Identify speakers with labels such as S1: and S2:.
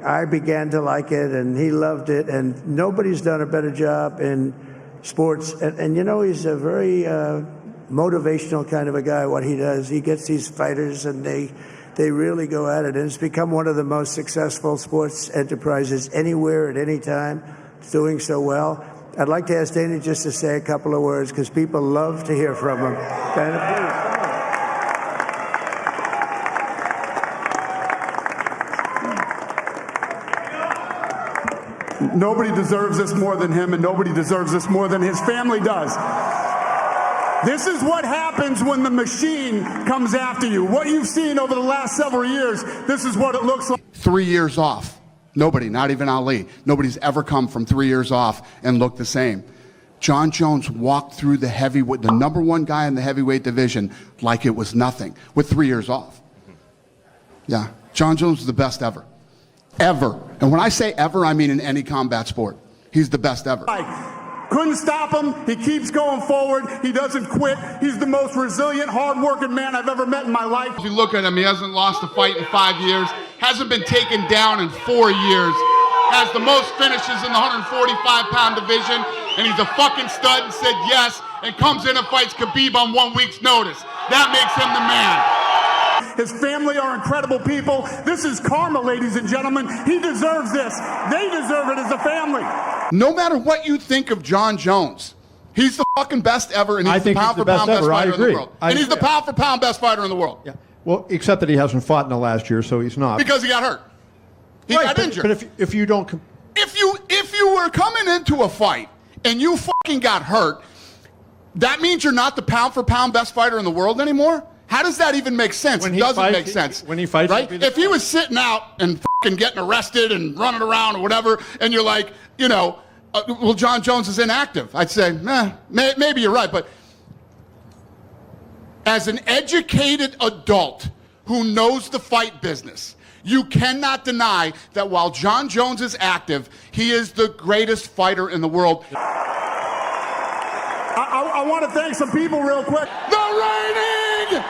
S1: I began to like it, and he loved it, and nobody's done a better job in sports. And you know, he's a very motivational kind of a guy, what he does. He gets these fighters, and they really go at it. And it's become one of the most successful sports enterprises anywhere at any time. It's doing so well. I'd like to ask Dana just to say a couple of words, because people love to hear from him. Dana, please.
S2: Nobody deserves this more than him, and nobody deserves this more than his family does. This is what happens when the machine comes after you. What you've seen over the last several years, this is what it looks like.
S3: 3 years off. Nobody, not even Ali. Nobody's ever come from 3 years off and looked the same. Jon Jones walked through the heavyweight, the number one guy in the heavyweight division, like it was nothing, with 3 years off. Yeah, Jon Jones was the best ever. Ever. And when I say ever, I mean in any combat sport. He's the best ever.
S2: Couldn't stop him. He keeps going forward. He doesn't quit. He's the most resilient, hard-working man I've ever met in my life.
S3: If you look at him, he hasn't lost a fight in 5 years, hasn't been taken down in 4 years, has the most finishes in the 145-pound division, and he's a fucking stud and said yes, and comes in and fights Khabib on 1 week's notice. That makes him the man.
S2: His family are incredible people. This is karma, ladies and gentlemen. He deserves this. They deserve it as a family.
S3: No matter what you think of Jon Jones, he's the fucking best ever, and he's the pound-for-pound best fighter in the world. And he's the pound-for-pound best fighter in the world.
S4: Yeah. Well, except that he hasn't fought in the last year, so he's not.
S3: Because he got hurt. He got injured.
S4: But if you don't...
S3: If you were coming into a fight and you fucking got hurt, that means you're not the pound-for-pound best fighter in the world anymore? How does that even make sense? It doesn't make sense.
S4: When he fights,
S3: right? If he was sitting out and fucking getting arrested and running around or whatever, and you're like, you know, well, Jon Jones is inactive, I'd say, maybe you're right. But as an educated adult who knows the fight business, you cannot deny that while Jon Jones is active, he is the greatest fighter in the world.
S2: I want to thank some people real quick.
S3: The reigning